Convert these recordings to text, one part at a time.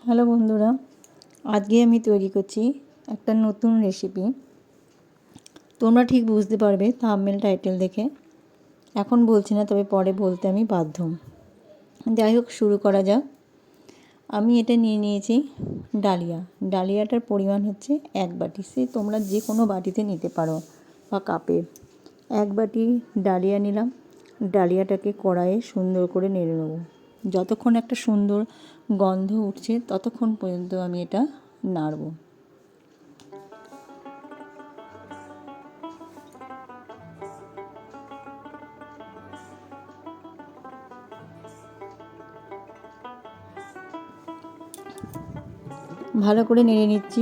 Hello বন্ধুরা, আজকে আমি তৈরি করছি একটা নতুন রেসিপি। তোমরা ঠিক বুঝতে পারবে থাম্বনেল টাইটেল দেখে। এখন বলছি না, তবে পরে বলতে আমি বাধ্য। যাই হোক, শুরু করা যাক। আমি এটা নিয়ে নিয়েছি ডালিয়াটার পরিমাণ হচ্ছে 1 বাটি। সে তোমরা যে কোনো বাটিতে নিতে পারো বা কাপে। 1 বাটি ডালিয়া নিলাম। ডালিয়াটাকে কড়াইয়ে সুন্দর করে নেড়ে নেব। যতক্ষণ একটা সুন্দর গন্ধ উঠছে ততক্ষণ পর্যন্ত আমি এটা নাড়ব। ভালো করে নেড়ে নিচ্ছি।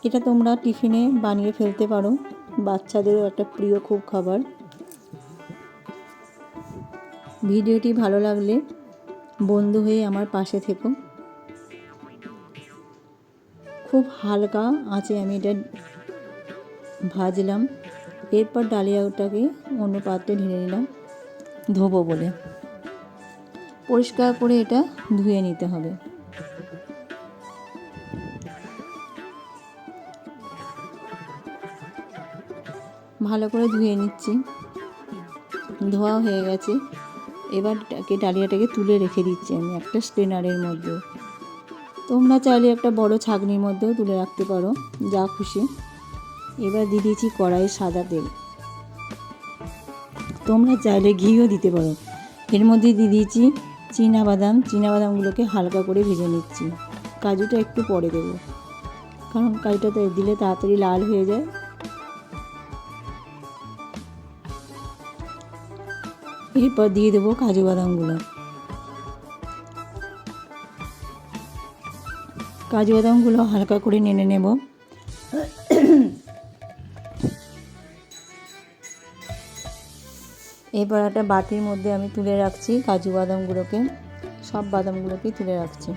এটা তোমরা টিফিনে বানিয়ে ফেলতে পারো, বাচ্চাদেরও একটা প্রিয় খুব খাবার। ভিডিওটি ভালো লাগলে বন্ধু হয়ে আমার পাশে থেকো। খুব হালকা আঁচে আমি এটা ভাজলাম। এরপর ডালিয়াটাকে অন্য পাত্রে ঢেলে নিলাম, ধোবো বলে। পরিষ্কার করে এটা ধুয়ে নিতে হবে। ভালো করে ধুয়ে নিচ্ছি। ধোয়া হয়ে গেছে। এবার ডালিয়াটাকে তুলে রেখে দিচ্ছি আমি একটা স্ট্রেনারের মধ্যে। তোমরা চাইলে একটা বড় ছাঁকনির মধ্যেও তুলে রাখতে পারো, যা খুশি। এবার দিয়ে দিয়েছি কড়াইয়ে সাদা তেল। তোমরা চাইলে ঘিও দিতে পারো। এর মধ্যে দিয়ে দিয়েছি চীনাবাদামগুলোকে হালকা করে ভেজে নিচ্ছি। কাজুটা একটু পরে দেবো, কারণ কাজুটা দিলে তাড়াতাড়ি লাল হয়ে যায়। এরপর দিয়ে দেবো কাজু বাদামগুলো। কাজু বাদামগুলো হালকা করে নেড়ে নেব। এবার একটা বাটির মধ্যে আমি তুলে রাখছি কাজু বাদামগুলোকে, সব বাদামগুলোকেই তুলে রাখছি।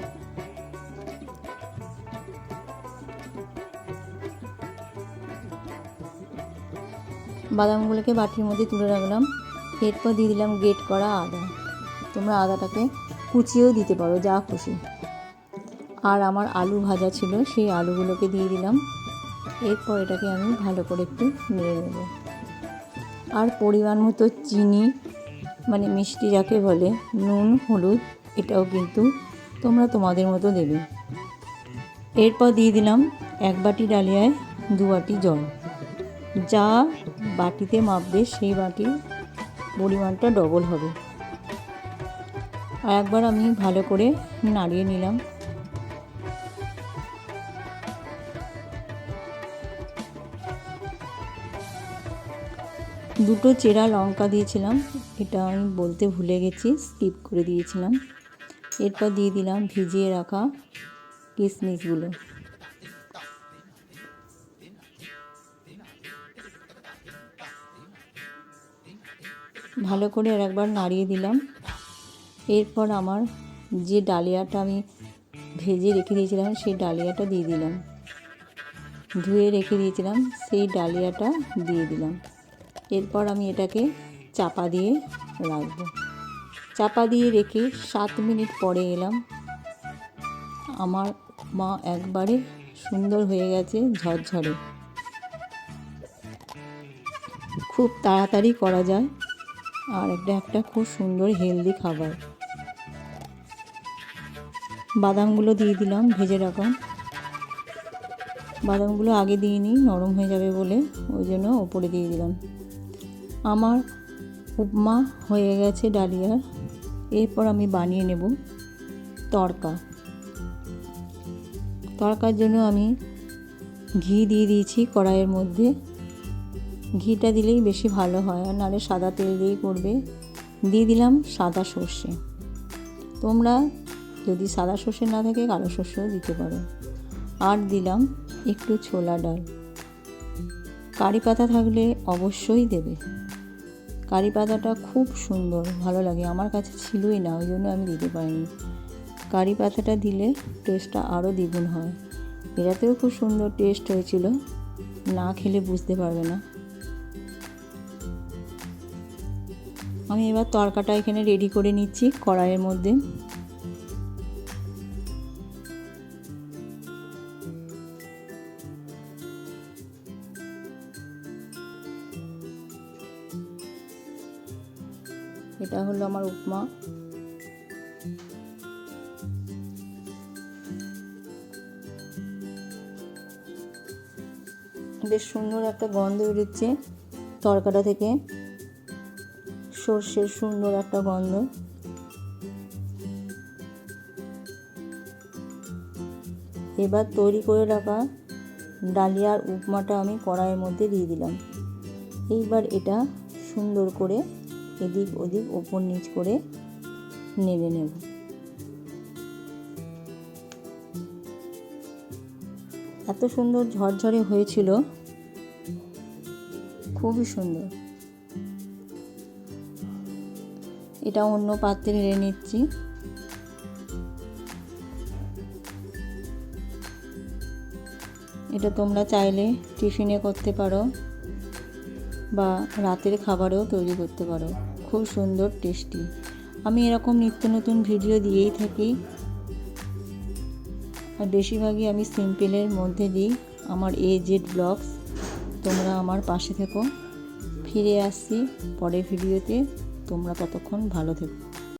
বাদামগুলোকে বাটির মধ্যে তুলে রাখলাম। এরপর দিয়ে দিলাম গ্রেট করা আদা। তোমরা আদাটাকে কুচিয়েও দিতে পারো, যা খুশি। আর আমার আলু ভাজা ছিল, সেই আলুগুলোকে দিয়ে দিলাম। এরপর এটাকে আমি ভালো করে একটু নেড়ে নেব। আর পরিমাণ মতো চিনি, মানে মিষ্টি যাকে বলে, নুন, হলুদ, এটাও কিন্তু তোমরা তোমাদের মতো দেবে। এরপর দিয়ে দিলাম 1 বাটি ডালিয়ায় 2 বাটি জল। যা বাটিতে মাপবে সেই বাটির পরিমাণটা ডবল হবে। আর একবার আমি ভালো করে নাড়িয়ে নিলাম। দুটো চেরা লঙ্কা দিয়েছিলাম, এটা আমি বলতে ভুলে গেছি, স্কিপ করে দিয়েছিলাম। এরপর দিয়ে দিলাম ভিজিয়ে রাখা কিশমিশগুলো। ভালো করে আর একবার নাড়িয়ে দিলাম। এরপর আমার যে ডালিয়াটা আমি ভেজে রেখে দিয়েছিলাম সেই ডালিয়াটা দিয়ে দিলাম। ধুয়ে রেখে দিয়েছিলাম সেই ডালিয়াটা দিয়ে দিলাম। এরপর আমি এটাকে চাপা দিয়ে রাখবো। চাপা দিয়ে রেখে 7 মিনিট পরে এলাম। আমার মা একবারে সুন্দর হয়ে গেছে, ঝরঝরে। খুব তাড়াতাড়ি করা যায়, আর এটা একটা খুব সুন্দর হেলদি খাবার। বাদামগুলো দিয়ে দিলাম ভেজে রাখা। বাদামগুলো আগে দিইনি, নরম হয়ে যাবে বলে, ওই জন্য ওপরে দিয়ে দিলাম। আমার উপমা হয়ে গেছে ডালিয়ার। এরপর আমি বানিয়ে নেব তড়কার জন্য আমি ঘি দিয়ে দিয়েছি কড়াইয়ের মধ্যে। ঘিটা দিলেই বেশি ভালো হয়, আর নাহলে সাদা তেল দিয়েই করবে। দিয়ে দিলাম সাদা সর্ষে। তোমরা যদি সাদা সর্ষে না থাকে কালো সর্ষেও দিতে পারো। আর দিলাম একটু ছোলা ডাল। কারি পাতা থাকলে অবশ্যই দেবে। কারি পাতাটা খুব সুন্দর, ভালো লাগে। আমার কাছে ছিলই না, ওই জন্য আমি দিতে পারিনি। কারি পাতাটা দিলে টেস্টটা আরও দ্বিগুণ হয়। এটাতেও খুব সুন্দর টেস্ট হয়েছিল, না খেলে বুঝতে পারবে না। আমি এবার তড়কাটা এখানে রেডি করে নিচ্ছি কড়াইয়ের মধ্যে। এটা হলো আমার উপমা। বেশ সুন্দর একটা গন্ধ বেরোচ্ছে তরকাটা থেকে, সর্ষের সুন্দর একটা গন্ধ। এবার তৈরি করে রাখা ডালিয়ার উপমাটা আমি কড়াইয়ের মধ্যে দিয়ে দিলাম। এইবার এটা সুন্দর করে এদিক ওদিক ওপর নিচ করে নেড়ে নেব। এত সুন্দর ঝরঝরে হয়েছিল, খুবই সুন্দর। এটা অন্য পাত্রে ঢেলে নিচ্ছি। এটা তোমরা চাইলে টিফিনে করতে পারো বা রাতের খাবারেও তৈরি করতে পারো, খুব সুন্দর টেস্টি। আমি এরকম নিত্য নতুন ভিডিও দিয়েই থাকি, আর বেশিরভাগই আমি সিম্পলের মধ্যে দিই। আমার AZ ব্লগস, তোমরা আমার পাশে থেকো। ফিরে আসছি পরের ভিডিওতে, তোমরা ততক্ষণ ভালো থেকো।